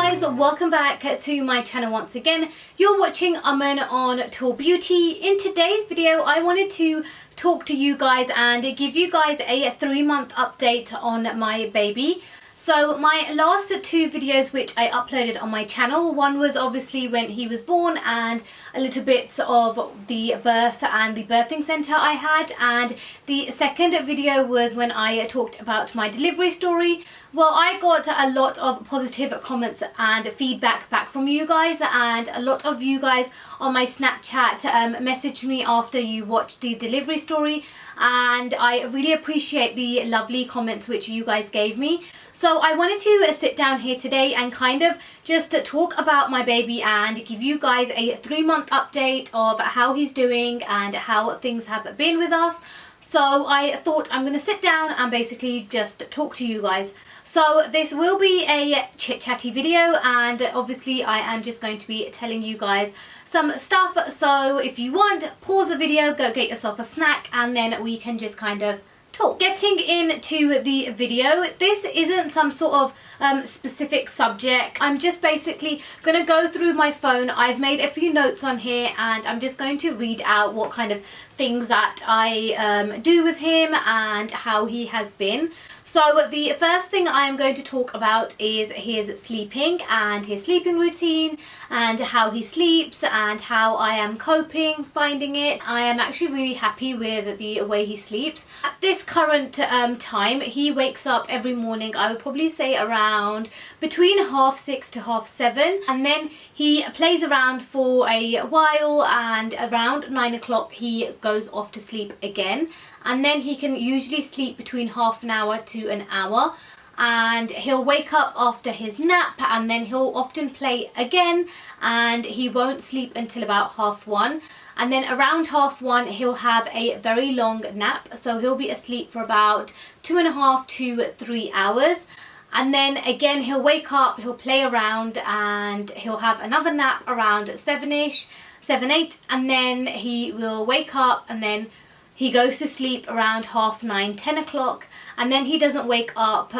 guys, welcome back to my channel once again. You're watching Aman on Taur Beauty. In today's video I wanted to talk to you guys and give you guys a 3-month update on my baby. So my last 2 videos which I uploaded on my channel, one was obviously when he was born and a little bit of the birth and the birthing centre I had, and the second video was when I talked about my delivery story. Well, I got a lot of positive comments and feedback back from you guys, and a lot of you guys on my Snapchat messaged me after you watched the delivery story, and I really appreciate the lovely comments which you guys gave me. So I wanted to sit down here today and kind of just talk about my baby and give you guys a 3-month update of how he's doing and how things have been with us. So I thought I'm going to sit down and basically just talk to you guys. So this will be a chit-chatty video, and obviously I am just going to be telling you guys some stuff. So if you want, pause the video, go get yourself a snack, and then we can just kind of talk. Getting into the video, this isn't some sort of specific subject. I'm just basically going to go through my phone. I've made a few notes on here and I'm just going to read out what kind of things that I do with him and how he has been. So the first thing I am going to talk about is his sleeping and his sleeping routine and how he sleeps and how I am coping, finding it. I am actually really happy with the way he sleeps. At this current time, he wakes up every morning, I would probably say around between 6:30 to 7:30, and then he plays around for a while, and around 9 o'clock he goes off to sleep again. And then he can usually sleep between half an hour to an hour, and he'll wake up after his nap, and then he'll often play again, and he won't sleep until about 1:30. And then around 1:30 he'll have a very long nap, so he'll be asleep for about 2.5 to 3 hours. And then again he'll wake up, he'll play around, and he'll have another nap around 7ish, 7-8, and then he will wake up, and then he goes to sleep around 9:30, 10 o'clock, and then he doesn't wake up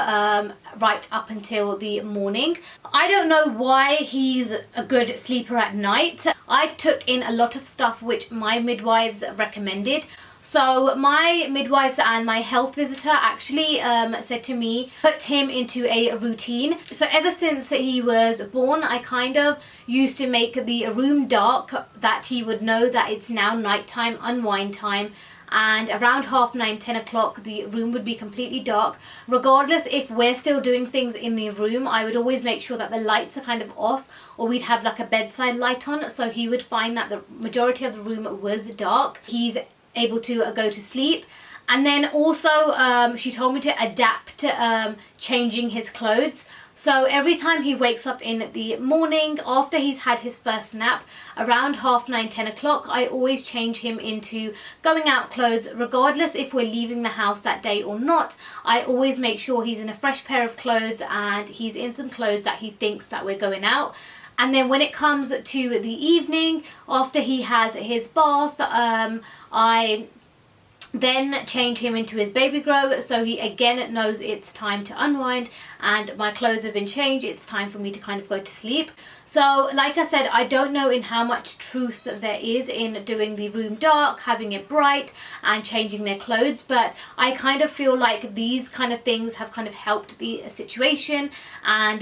right up until the morning. I don't know why he's a good sleeper at night. I took in a lot of stuff which my midwives recommended. So my midwives and my health visitor actually said to me, put him into a routine. So ever since he was born, I kind of used to make the room dark, that he would know that it's now nighttime, unwind time. And around 9:30, 10 o'clock the room would be completely dark. Regardless if we're still doing things in the room, I would always make sure that the lights are kind of off, or we'd have like a bedside light on, so he would find that the majority of the room was dark. He's able to go to sleep. And then also she told me to adapt changing his clothes. So every time he wakes up in the morning after he's had his first nap around 9:30, 10 o'clock, I always change him into going out clothes. Regardless if we're leaving the house that day or not, I always make sure he's in a fresh pair of clothes and he's in some clothes that he thinks that we're going out. And then when it comes to the evening, after he has his bath, I then change him into his baby grow, so he again knows it's time to unwind and my clothes have been changed, it's time for me to kind of go to sleep. So like I said, I don't know in how much truth there is in doing the room dark, having it bright, and changing their clothes, but I kind of feel like these kind of things have kind of helped the situation, and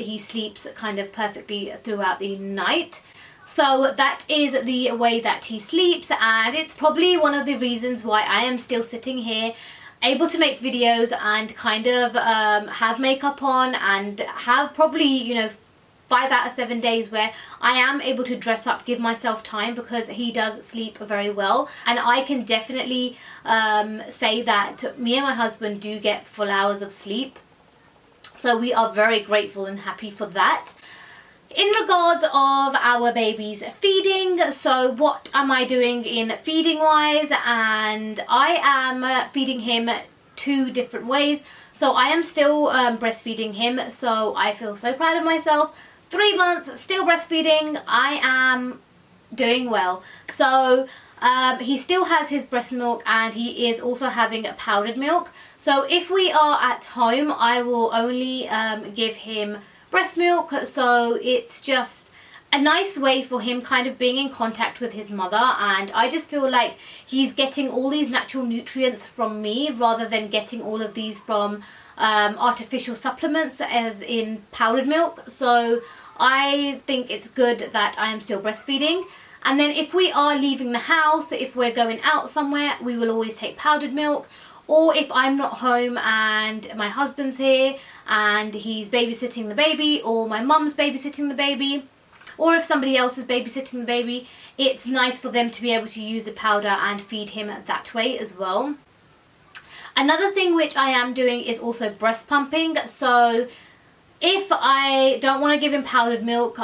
he sleeps kind of perfectly throughout the night. So that is the way that he sleeps, and it's probably one of the reasons why I am still sitting here able to make videos and kind of have makeup on, and have probably, you know, 5 out of 7 days where I am able to dress up, give myself time, because he does sleep very well. And I can definitely say that me and my husband do get full hours of sleep, so we are very grateful and happy for that. In regards of our baby's feeding, so what am I doing in feeding wise? And I am feeding him 2 different ways. So I am still breastfeeding him, so I feel so proud of myself. 3 months still breastfeeding, I am doing well. So he still has his breast milk, and he is also having powdered milk. So if we are at home, I will only give him breast milk, so it's just a nice way for him kind of being in contact with his mother, and I just feel like he's getting all these natural nutrients from me rather than getting all of these from artificial supplements as in powdered milk. So I think it's good that I am still breastfeeding. And then if we are leaving the house, if we're going out somewhere, we will always take powdered milk. Or if I'm not home and my husband's here and he's babysitting the baby, or my mum's babysitting the baby, or if somebody else is babysitting the baby, it's nice for them to be able to use the powder and feed him that way as well. Another thing which I am doing is also breast pumping. So if I don't want to give him powdered milk,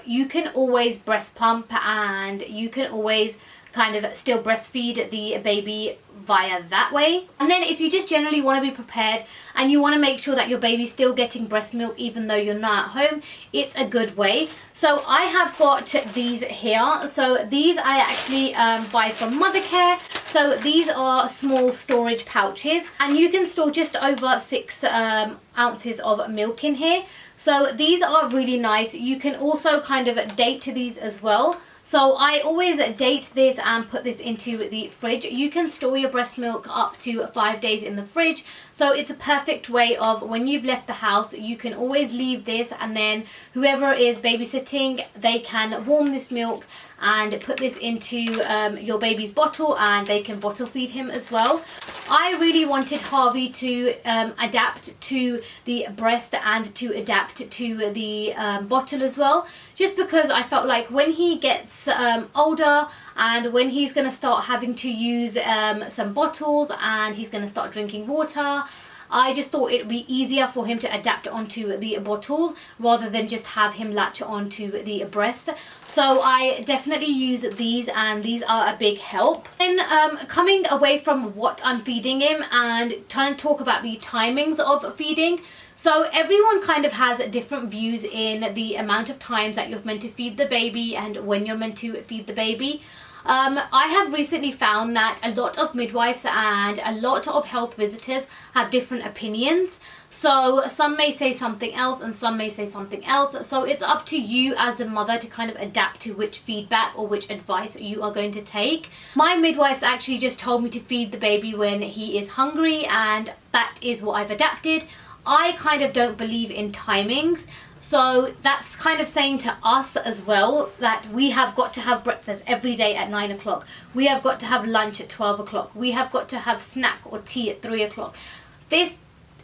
you can always breast pump, and you can always kind of still breastfeed the baby via that way. And then if you just generally want to be prepared and you want to make sure that your baby's still getting breast milk even though you're not at home, it's a good way. So I have got these here. So these I actually buy from Mothercare. So these are small storage pouches, and you can store just over 6 ounces of milk in here. So these are really nice. You can also kind of date these as well. So I always date this and put this into the fridge. You can store your breast milk up to 5 days in the fridge. So it's a perfect way of when you've left the house, you can always leave this, and then whoever is babysitting, they can warm this milk and put this into your baby's bottle, and they can bottle feed him as well. I really wanted Harvey to adapt to the breast and to adapt to the bottle as well, just because I felt like when he gets older and when he's going to start having to use some bottles and he's going to start drinking water, I just thought it would be easier for him to adapt onto the bottles rather than just have him latch onto the breast. So I definitely use these, and these are a big help. Then coming away from what I'm feeding him and trying to talk about the timings of feeding. So everyone kind of has different views in the amount of times that you're meant to feed the baby and when you're meant to feed the baby. I have recently found that a lot of midwives and a lot of health visitors have different opinions. So some may say something else and some may say something else. So it's up to you as a mother to kind of adapt to which feedback or which advice you are going to take. My midwives actually just told me to feed the baby when he is hungry, and that is what I've adapted. I kind of don't believe in timings. So that's kind of saying to us as well that we have got to have breakfast every day at 9 o'clock. We have got to have lunch at 12 o'clock. We have got to have snack or tea at 3 o'clock. This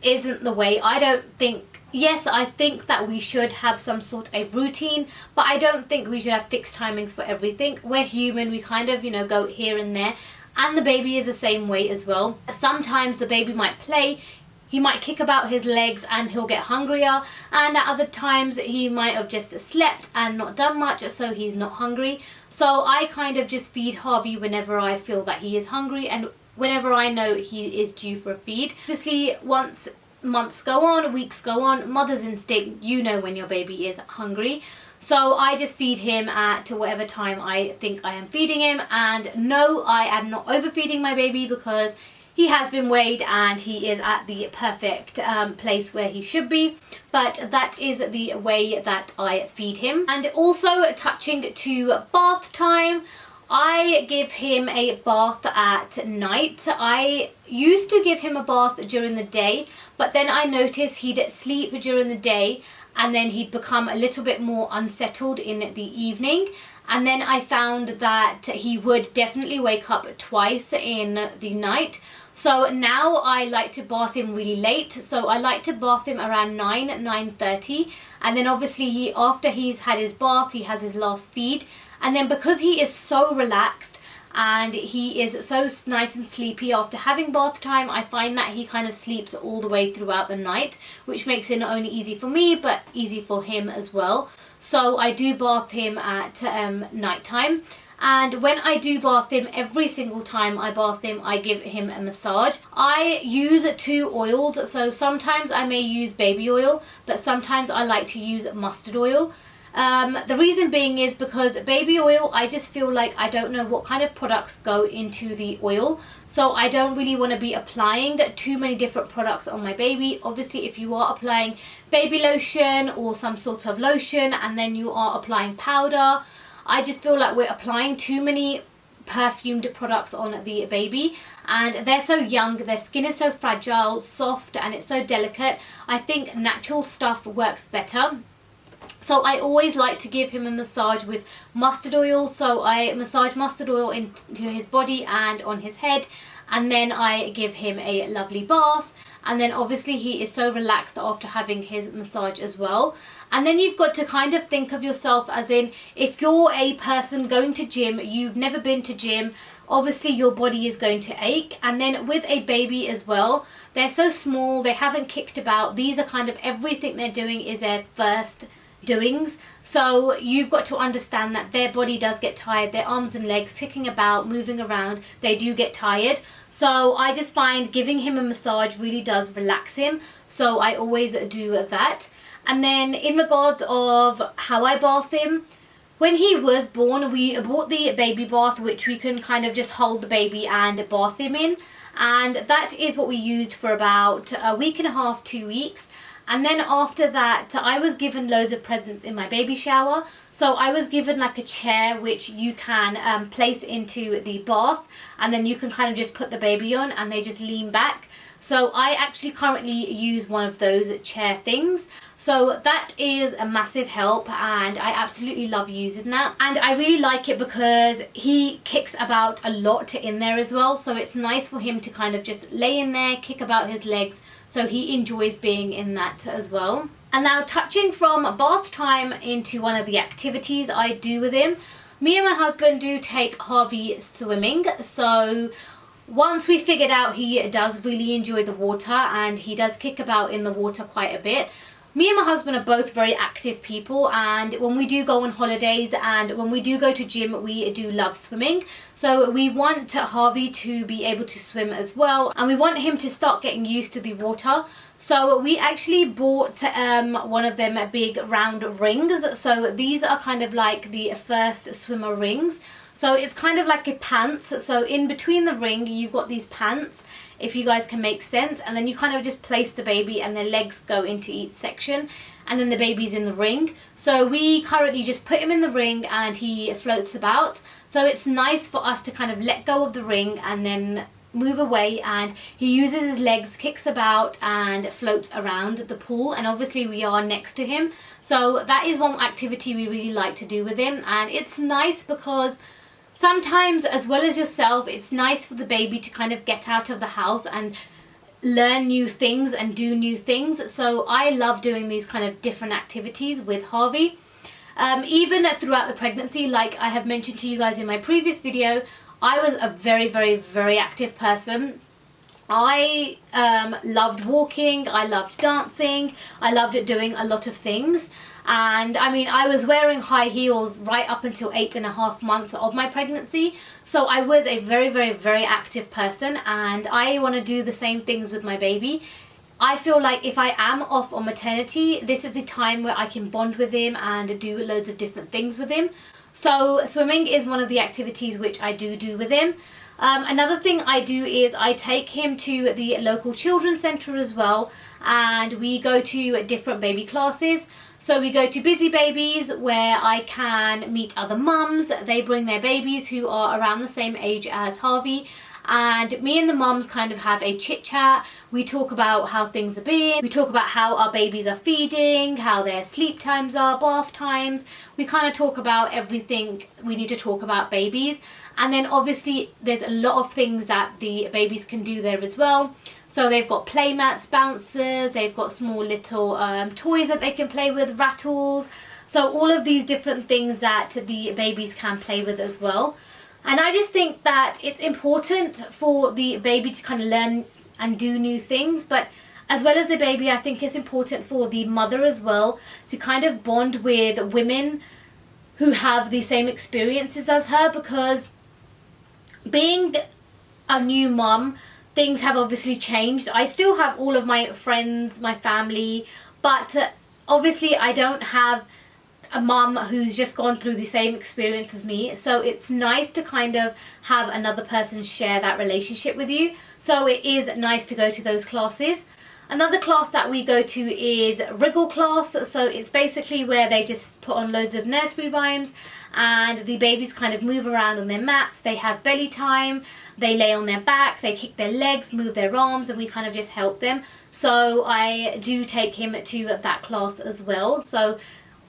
isn't the way. I don't think, yes, I think that we should have some sort of routine, but I don't think we should have fixed timings for everything. We're human. We kind of, go here and there. And the baby is the same way as well. Sometimes the baby might play. He might kick about his legs and he'll get hungrier, and at other times he might have just slept and not done much, so he's not hungry. So I kind of just feed Harvey whenever I feel that he is hungry and whenever I know he is due for a feed. Obviously, once months go on, weeks go on, mother's instinct, you know when your baby is hungry. So I just feed him at whatever time I think I am feeding him, and no, I am not overfeeding my baby because he has been weighed and he is at the perfect place where he should be, but that is the way that I feed him. And also touching to bath time, I give him a bath at night. I used to give him a bath during the day, but then I noticed he'd sleep during the day and then he'd become a little bit more unsettled in the evening. And then I found that he would definitely wake up twice in the night. So now I like to bath him really late. So I like to bath him around 9:30. And then obviously after he's had his bath, he has his last feed. And then because he is so relaxed and he is so nice and sleepy after having bath time, I find that he kind of sleeps all the way throughout the night, which makes it not only easy for me, but easy for him as well. So I do bath him at night time. And when I do bath him, every single time I bath him, I give him a massage. I use 2 oils, so sometimes I may use baby oil, but sometimes I like to use mustard oil. The reason being is because baby oil, I just feel like I don't know what kind of products go into the oil, so I don't really want to be applying too many different products on my baby. Obviously, if you are applying baby lotion or some sort of lotion and then you are applying powder, I just feel like we're applying too many perfumed products on the baby, and they're so young, their skin is so fragile, soft, and it's so delicate. I think natural stuff works better. So I always like to give him a massage with mustard oil. So I massage mustard oil into his body and on his head, and then I give him a lovely bath. And then obviously he is so relaxed after having his massage as well. And then you've got to kind of think of yourself as in, if you're a person going to gym, you've never been to gym, obviously your body is going to ache. And then with a baby as well, they're so small, they haven't kicked about. These are kind of everything they're doing is their first doings, so you've got to understand that their body does get tired, their arms and legs kicking about, moving around, they do get tired. So I just find giving him a massage really does relax him, so I always do that. And then in regards of how I bath him, when he was born, we bought the baby bath, which we can kind of just hold the baby and bath him in, and that is what we used for about a week and a half, 2 weeks. And then after that, I was given loads of presents in my baby shower. So I was given like a chair which you can place into the bath, and then you can kind of just put the baby on and they just lean back. So I actually currently use one of those chair things. So that is a massive help, and I absolutely love using that. And I really like it because he kicks about a lot in there as well. So it's nice for him to kind of just lay in there, kick about his legs. So he enjoys being in that as well. And now touching from bath time into one of the activities I do with him. Me and my husband do take Harvey swimming. So once we figured out he does really enjoy the water and he does kick about in the water quite a bit. Me and my husband are both very active people, and when we do go on holidays and when we do go to gym, we do love swimming. So we want Harvey to be able to swim as well, and we want him to start getting used to the water. So we actually bought one of them big round rings. So these are kind of like the first swimmer rings. So it's kind of like a pants. So in between the ring, you've got these pants, if you guys can make sense. And then you kind of just place the baby and their legs go into each section. And then the baby's in the ring. So we currently just put him in the ring and he floats about. So it's nice for us to kind of let go of the ring and then move away, and he uses his legs, kicks about and floats around the pool. And obviously we are next to him. So that is one activity we really like to do with him. And it's nice because sometimes, as well as yourself, it's nice for the baby to kind of get out of the house and learn new things and do new things. So I love doing these kind of different activities with Harvey. Even throughout the pregnancy, like I have mentioned to you guys in my previous video, I was a very, very, very active person. I loved walking, I loved dancing, I loved doing a lot of things. And I mean, I was wearing high heels right up until 8.5 months of my pregnancy. So I was a very, very, very active person, and I want to do the same things with my baby. I feel like if I am off on maternity, this is the time where I can bond with him and do loads of different things with him. So swimming is one of the activities which I do with him. Another thing I do is I take him to the local children's centre as well, and we go to different baby classes. So we go to Busy Babies, where I can meet other mums. They bring their babies who are around the same age as Harvey, and me and the mums kind of have a chit chat. We talk about how things have been, we talk about how our babies are feeding, how their sleep times are, bath times. We kind of talk about everything we need to talk about babies. And then obviously there's a lot of things that the babies can do there as well. So they've got play mats, bouncers, they've got small little toys that they can play with, rattles. So all of these different things that the babies can play with as well. And I just think that it's important for the baby to kind of learn and do new things. But as well as the baby, I think it's important for the mother as well to kind of bond with women who have the same experiences as her, because being a new mum, things have obviously changed. I still have all of my friends, my family, but obviously I don't have a mum who's just gone through the same experience as me, so it's nice to kind of have another person share that relationship with you. So it is nice to go to those classes. Another class that we go to is Wriggle class. So it's basically where they just put on loads of nursery rhymes and the babies kind of move around on their mats. They have belly time, they lay on their back, they kick their legs, move their arms, and we kind of just help them. So I do take him to that class as well. So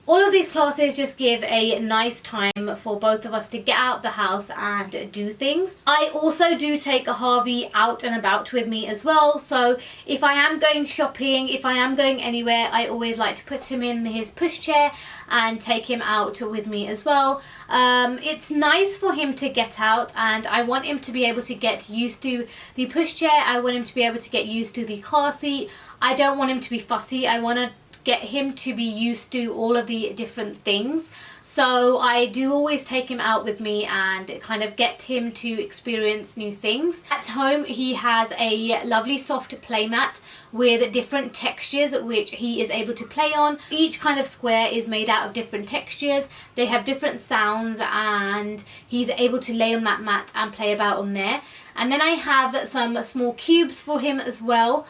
all of these classes just give a nice time for both of us to get out of the house and do things. I also do take Harvey out and about with me as well. So if I am going shopping, if I am going anywhere, I always like to put him in his pushchair and take him out with me as well. It's nice for him to get out, and I want him to be able to get used to the pushchair. I want him to be able to get used to the car seat. I don't want him to be fussy. I want to get him to be used to all of the different things. So I do always take him out with me and kind of get him to experience new things. At home he has a lovely soft play mat with different textures which he is able to play on. Each kind of square is made out of different textures. They have different sounds and he's able to lay on that mat and play about on there. And then I have some small cubes for him as well.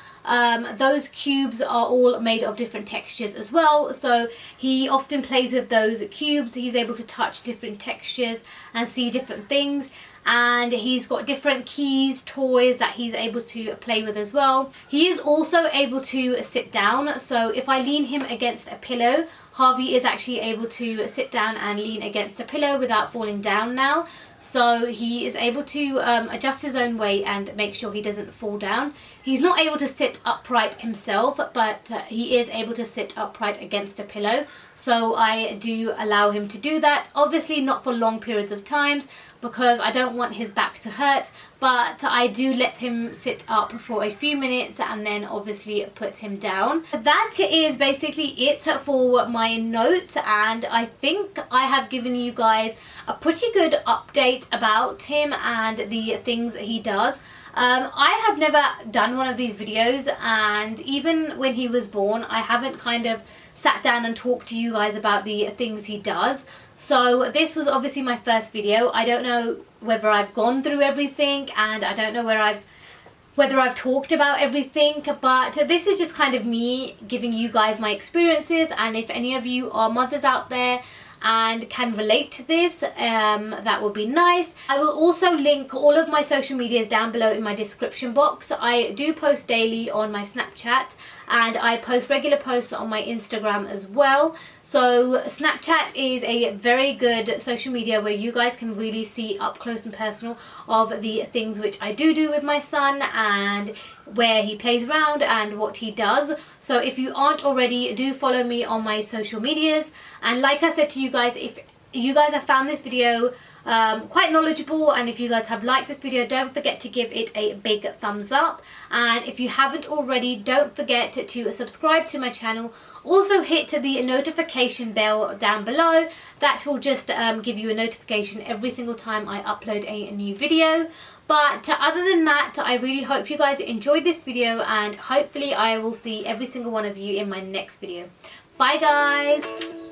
Those cubes are all made of different textures as well, so he often plays with those cubes. He's able to touch different textures and see different things, and he's got different keys, toys that he's able to play with as well. He is also able to sit down, so if I lean him against a pillow, Harvey is actually able to sit down and lean against a pillow without falling down now. So he is able to adjust his own weight and make sure he doesn't fall down. He's not able to sit upright himself, but he is able to sit upright against a pillow. So I do allow him to do that. Obviously not for long periods of times because I don't want his back to hurt, but I do let him sit up for a few minutes and then obviously put him down. That is basically it for my notes, and I think I have given you guys a pretty good update about him and the things he does. I have never done one of these videos, and even when he was born I haven't kind of sat down and talked to you guys about the things he does. So this was obviously my first video. I don't know whether I've gone through everything, and I don't know whether I've talked about everything, but this is just kind of me giving you guys my experiences, and if any of you are mothers out there and can relate to this, that would be nice. I will also link all of my social medias down below in my description box. I do post daily on my Snapchat, and I post regular posts on my Instagram as well. So Snapchat is a very good social media where you guys can really see up close and personal of the things which I do with my son, and where he plays around and what he does. So if you aren't already, do follow me on my social medias. And like I said to you guys, if you guys have found this video quite knowledgeable, and if you guys have liked this video, don't forget to give it a big thumbs up. And if you haven't already, don't forget to subscribe to my channel. Also hit the notification bell down below. That will just give you a notification every single time I upload a new video. But other than that, I really hope you guys enjoyed this video, and hopefully I will see every single one of you in my next video. Bye guys!